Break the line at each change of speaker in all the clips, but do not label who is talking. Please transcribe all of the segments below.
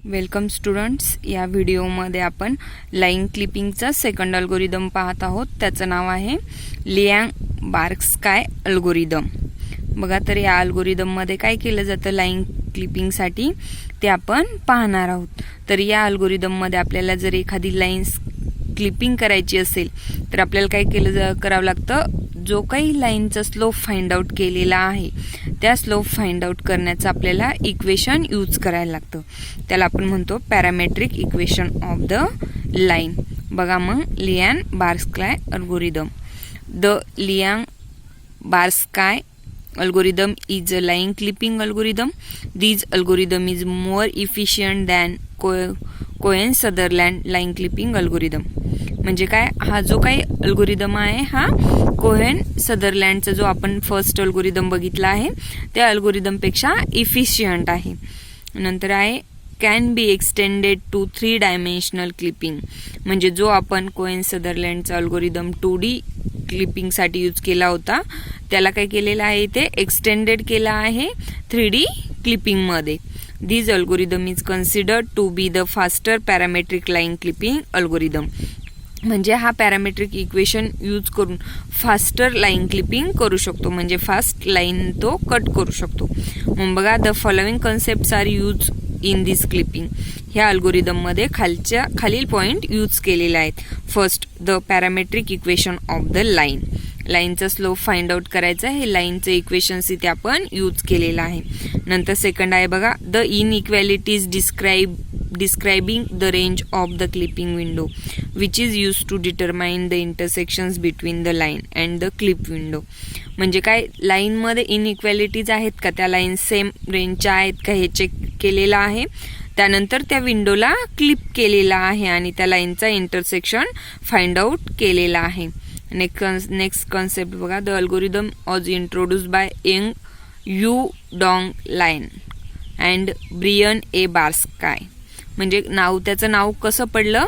Welcome students. या व्हिडिओमध्ये आपण लाईन क्लिपिंगचा सेकंड अल्गोरिदम पाहत आहोत. त्याचं नाव आहे लियांग-बार्स्काय अल्गोरिदम. बघा, तर या अल्गोरिदममध्ये काय केलं जातं लाईन क्लिपिंगसाठी ते आपण पाहणार आहोत. तर या अल्गोरिदममध्ये आपल्याला जर एखादी लाईन क्लिपिंग करायची असेल तर आपल्याला काय करावं लागतं, जो काही लाईनचा स्लोप फाइंड आउट केलेला आहे त्या स्लोप फाइंड आउट करण्याचं आपल्याला इक्वेशन यूज करायला लागतं. त्याला आपण म्हणतो parametric equation of the line. बघा मग, Liang Barsky algorithm. The Liang Barsky algorithm is a line clipping algorithm. This algorithm is more efficient than Cohen Sutherland line clipping algorithm. म्हणजे काय, हा जो काही अल्गोरिदम आहे हा कोहेन-सदरलँडचा जो आपण फर्स्ट अल्गोरिदम बघितला आहे त्या अल्गोरिदमपेक्षा इफिशियंट आहे. नंतर आहे can be extended to 3 dimensional clipping. म्हणजे जो आपण कोहेन-सदरलँडचा अल्गोरिदम 2D क्लिपिंगसाठी यूज केला होता त्याला काय केलेलं आहे, ते एक्सटेंडेड केला आहे 3D क्लिपिंगमध्ये. This algorithm is considered to be the faster parametric line clipping algorithm. म्हणजे हा पॅरामेट्रिक इक्वेशन यूज करून फास्टर लाईन क्लिपिंग करू शकतो, म्हणजे फास्ट लाईन तो कट करू शकतो. मग बघा, the following concepts are use in this clipping. ह्या अल्गोरिदममध्ये खालील पॉइंट यूज केलेले आहेत. First, the parametric equation of the line. लाईनचा स्लोप फाइंड आउट करायचा, हे लाईनचं इक्वेशन्स इथे आपण यूज केलेलं आहे. नंतर सेकंड आहे बघा, the inequalities describing the range of the clipping window which is use to determine the intersections between the line and the clip window. म्हणजे काय, लाईनमध्ये इनइक्वॅलिटीज आहेत का, त्या लाईन सेम रेंजच्या आहेत का हे चेक केलेलं आहे. त्यानंतर त्या विंडोला क्लिप केलेला आहे आणि त्या लाईनचा इंटरसेक्शन फाइंड आउट केलेला आहे. नेक्स्ट कॉन्सेप्ट बघा, the algorithm was introduced by Yu Dong Liang and Brian A Barsky. म्हणजे त्याचं नाव कसं पडलं,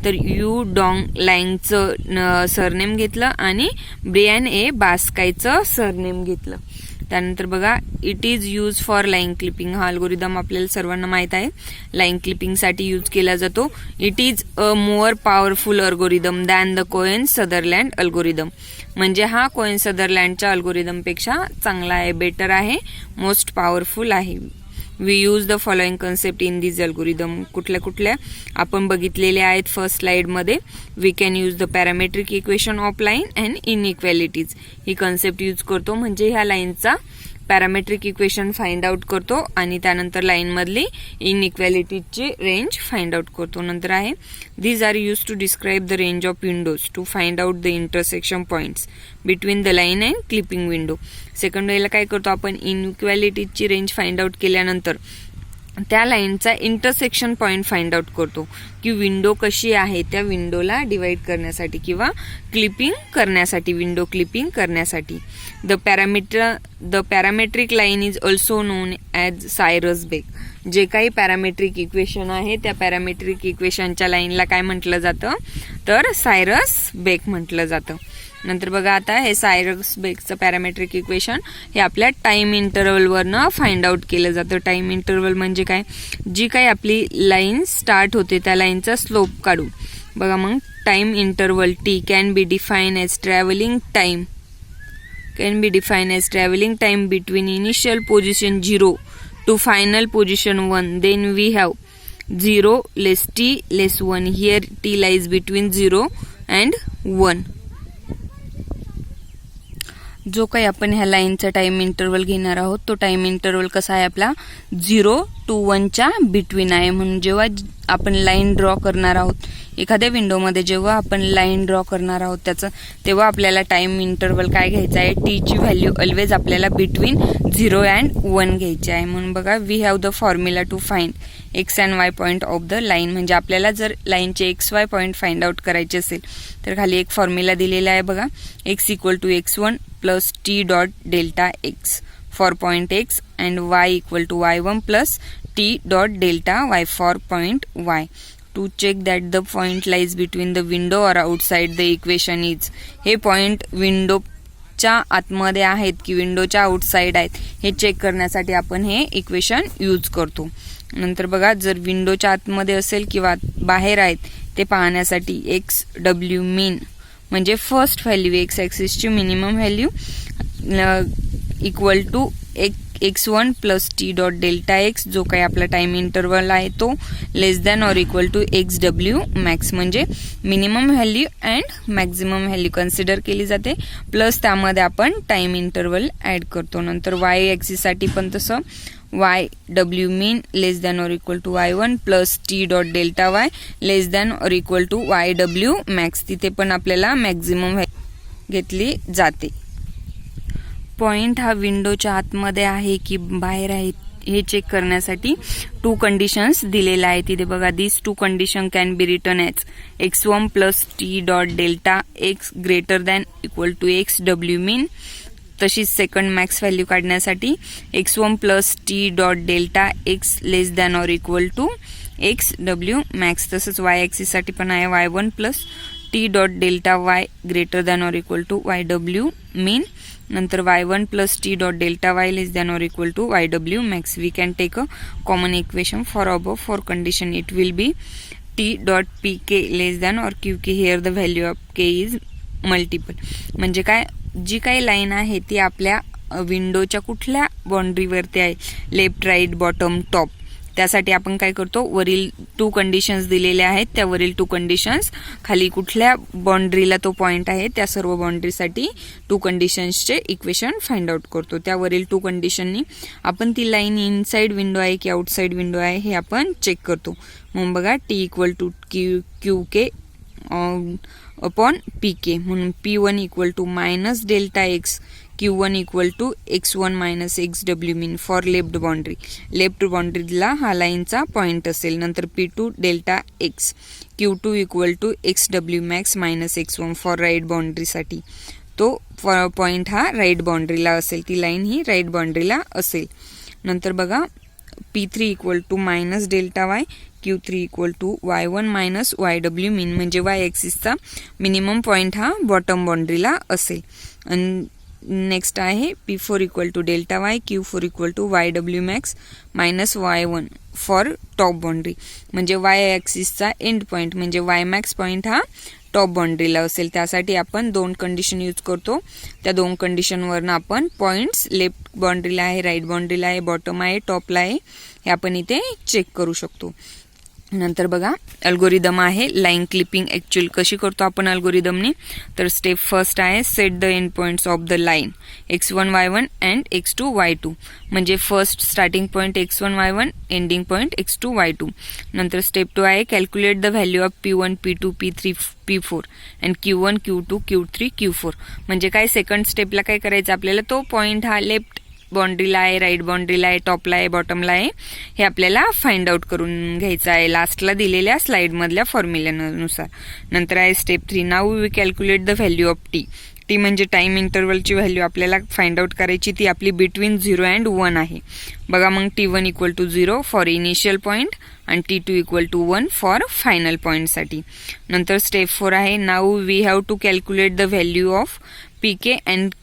तर यू डॉंग लाईनचं सरनेम घेतलं आणि ब्रियन ए बार्स्कायचं सरनेम घेतलं. त्यानंतर बघा, it is use for line clipping. हा अल्गोरिदम आपल्याला सर्वांना माहीत आहे, लाईन क्लिपिंगसाठी यूज केला जातो. It is a more powerful algorithm than the Cohen Sutherland algorithm. म्हणजे हा कोहेन-सदरलँडच्या अल्गोरिदमपेक्षा चांगला आहे, बेटर आहे, मोस्ट पॉवरफुल आहे. We use the following concept in this algorithm. कुठल्या आपण बघितलेले आहेत फर्स्ट स्लाइडमध्ये. We can use the parametric equation of line and inequalities. ही कन्सेप्ट यूज करतो, म्हणजे ह्या लाईनचा पॅरामेट्रिक इक्वेशन फाइंड आउट करतो आणि त्यानंतर लाईनमधली इनइक्वॅलिटीजची रेंज फाइंड आउट करतो. नंतर आहे these are use to describe the range of windows to find out the intersection points between the line and clipping window. Second वेळेला काय करतो आपण, इनइक्वॅलिटीजची रेंज फाइंड आउट केल्यानंतर त्या लाईनचा इंटरसेक्शन पॉइंट फाइंड आउट करतो की विंडो कशी आहे त्या विंडोला डिवाइड करण्यासाठी किंवा क्लिपिंग करण्यासाठी, विंडो क्लिपिंग करण्यासाठी. The parametric line is also known as Cyrus Beck. जे काही पॅरामेट्रिक इक्वेशन आहे त्या पॅरामेट्रिक इक्वेशनच्या लाईनला काय म्हटलं जातं, तर सायरस बेक म्हटलं जातं. नंतर बघा, आता हे सायरस बेकचं पॅरामेट्रिक इक्वेशन हे आपल्या टाइम इंटरवलवरनं फाइंड आउट केलं जातं. टाइम इंटरवल म्हणजे काय, जी काही आपली लाईन स्टार्ट होते त्या लाईनचा स्लोप काढू. बघा मग, time interval T can be define as travelling time between initial position 0 to final position 1. Then we have 0 less t less 1. Here t lies between 0 and 1. जो काही आपण ह्या लाईनचा टाइम इंटरवल घेणार आहोत तो टाइम इंटरवल कसा आहे आपला 0 to 1च्या बिटवीन आहे. म्हणून जेव्हा आपण लाईन ड्रॉ करणार आहोत एखाद्या विंडोमध्ये, जेव्हा आपण लाईन ड्रॉ करणार आहोत तेव्हा आपल्याला टाइम इंटरवल काय घ्यायचा आहे, टी ची व्हॅल्यू ऑलवेज आपल्याला बिटवीन 0 and 1 घ्यायची आहे. म्हणून बघा, we have the formula to find X and Y point of the line. म्हणजे आपल्याला जर लाईनचे XY पॉईंट फाइंड आउट करायचे असेल तर खाली एक फॉर्म्युला दिलेला आहे बघा, x equal to x1 plus t dot delta x for point x and y equal to y1 plus t dot delta y for point y. To check that the point lies between the window or outside the equation is. हे point विंडोच्या आतमध्ये आहेत की विंडोच्या outside आहेत हे check करण्यासाठी आपण हे इक्वेशन यूज करतो. नंतर बघा जर विंडोच्या आतमध्ये असेल किंवा बाहेर आहेत ते पाहण्यासाठी एक्स डब्ल्यू मीन म्हणजे फर्स्ट व्हॅल्यू एक्स ॲक्सिसची minimum value equal to x1 plus T dot delta X जो काही आपला टाइम इंटरवल आहे तो less than or equal to X W max म्हणजे minimum value and maximum value consider केली जाते प्लस त्यामध्ये आपण टाइम इंटरवल ॲड करतो. नंतर वाय ॲक्सिससाठी पण तसं Y W mean less than or equal to y1 plus T dot delta Y less than or equal to Y W max तिथे पण आपल्याला मॅक्झिमम व्हॅल्यू घेतली जाते. पॉइंट हा विंडोच्या आतमध्ये आहे की बाहेर आहे हे चेक करण्यासाठी 2 कंडिशन्स दिलेल्या आहेत तिथे बघा. This 2 condition can be written as x1 plus T dot delta X greater than equal to X W min. तशीच सेकंड मॅक्स व्हॅल्यू काढण्यासाठी x1 plus T dot delta X less than or equal to X W max. तसंच Y ॲक्सिससाठी पण आहे y1 plus T dot delta Y greater than or equal to Y W min. नंतर y1 plus T dot delta Y less than or equal to Y W max. We can take a common equation for above for condition it will be T dot P K less than or Q K. Here the value of K is multiple. म्हणजे काय जी काही line आहे ती आपल्या विंडोच्या कुठल्या बाउंड्रीवरती आहे left right bottom top त्यासाठी आपण काय करतो वरील 2 कंडिशन्स दिलेल्या आहेत त्यावरील 2 कंडिशन्स खाली कुठल्या बाउंड्रीला तो पॉइंट आहे त्या सर्व बाउंड्रीसाठी 2 कंडिशन्सचे इक्वेशन फाइंड आउट करतो. त्यावरील 2 कंडिशननी आपण ती लाईन इनसाइड विंडो आहे की आउटसाइड विंडो आहे हे आपण चेक करतो. मग बघा T equal to Q K upon P K म्हणून P1 equal to minus delta X Q1 equal to x1 minus X W min for left boundary. Left बाउंड्रीला हा लाईनचा पॉइंट असेल. नंतर P2 delta X Q2 equal to X W max minus x1 for right बाउंड्रीसाठी तो point हा right बाउंड्रीला असेल. ती लाईन ही राईट बाउंड्रीला असेल. नंतर बघा P3 equal to minus delta Y Q3 equal to y1 minus Y W min म्हणजे Y ॲक्सिसचा मिनिमम पॉइंट हा बॉटम बाउंड्रीला असेल. आणि नेक्स्ट आहे P4 equal to delta Y Q4 equal to Y W max minus y1 for top boundary म्हणजे Y ॲक्सिसचा end point म्हणजे वाय मॅक्स पॉइंट हा टॉप बाउंड्रीला असेल. त्यासाठी आपण 2 कंडिशन यूज करतो. त्या 2 कंडिशनवरनं आपण पॉइंट्स लेफ्ट बाउंड्रीला आहे राईट बाउंड्रीला आहे बॉटम आहे टॉपला आहे हे आपण इथे चेक करू शकतो. नंतर बघा अल्गोरिदम आहे लाईन क्लिपिंग. ॲक्च्युअल कशी करतो आपण अल्गोरिदमने तर स्टेप फर्स्ट आहे set the end points of the line x1 y1 and x2 y2 म्हणजे first starting point x1 y1 ending point x2 y2. नंतर स्टेप 2 आहे calculate the value of P1 P2 P3 P4 and Q1 Q2 Q3 Q4 म्हणजे काय second स्टेपला काय करायचं आपल्याला तो पॉइंट हा लेफ्ट बाउंड्रीला आहे राईट बाउंड्रीला आहे टॉपला आहे बॉटमला आहे हे आपल्याला फाइंड आउट करून घ्यायचं आहे लास्टला दिलेल्या स्लाइडमधल्या फॉर्म्युल्यानुसार. नंतर आहे step 3 now we calculate the value of T. T म्हणजे टाइम इंटरवलची व्हॅल्यू आपल्याला फाइंड आउट करायची ती आपली बिटवीन 0 अँड 1 आहे. बघा मग T1 equal to 0 for initial point आणि T2 equal to 1 for final पॉईंटसाठी. नंतर स्टेप 4 आहे now we have to calculate the value of PK and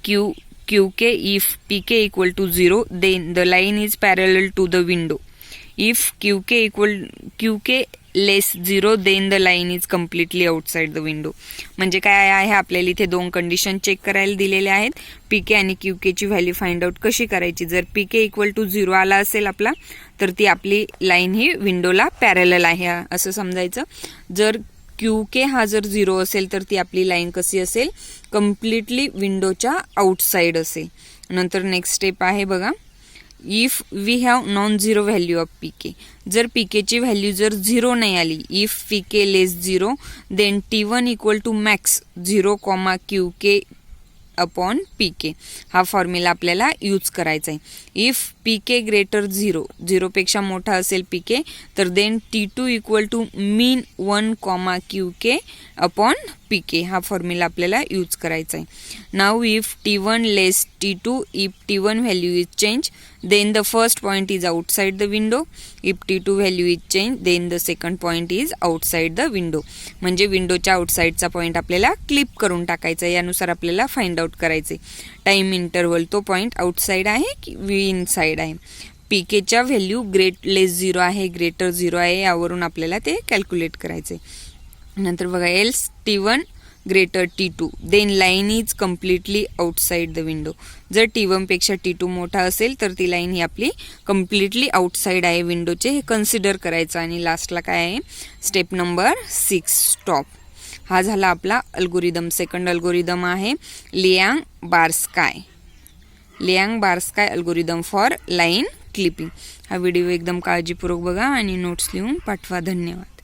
QK if PK equal to 0 then the line is parallel to the window. If QK less 0 then the line is completely outside the window. म्हणजे काय आहे आपल्याला इथे 2 condition check करायला दिलेल्या आहेत. PK आणि QK ची व्हॅल्यू फाइंड आउट कशी करायची. जर PK इक्वल टू 0 आला असेल आपला तर ती आपली लाईन ही विंडोला पॅरलल आहे असं समजायचं. जर QK हा जर 0 असेल तर ती आपली लाईन कशी असेल कम्प्लिटली विंडोच्या आउटसाइड असेल. नंतर नेक्स्ट स्टेप आहे बघा if we have non zero value of PK. जर PK ची व्हॅल्यू जर 0 नाही आली if PK less 0 then T1 equal to max 0, QK upon PK हा फॉर्म्युला आपल्याला यूज करायचा आहे. इफ PK ग्रेटर 0 पेक्षा मोठा असेल PK तर then T2 equal to mean 1, QK upon PK हा फॉर्म्युला आपल्याला यूज करायचा आहे. Now if T1 less T2 if T1 value is change then the first point is outside the window. If T2 value is changed then the second point is outside the window. म्हणजे विंडोच्या आउटसाइडचा point आपल्याला clip करून टाकायचा यानुसार आपल्याला find out करायचे. Time interval तो point outside आहे की इनसाइड आहे. पीकेच्या व्हॅल्यू लेस 0 आहे, ग्रेटर 0 आहे, यावरून आपल्याला ते कॅल्क्युलेट करायचे. नंतर बघा else T1 greater T2 then line is completely outside the window. जर T1 पेक्षा T2 मोठा असेल तर ती लाईन ही आपली कम्प्लिटली आउटसाइड आहे विंडोचे, हे कन्सिडर करायचं. आणि लास्टला काय आहे, स्टेप नंबर 6 स्टॉप. हा झाला आपला अल्गोरिदम. सेकंड अल्गोरिदम आहे लियांग-बार्स्काय अल्गोरिदम फॉर लाईन क्लिपिंग. हा व्हिडिओ एकदम काळजीपूर्वक बघा आणि नोट्स लिहून पाठवा. धन्यवाद.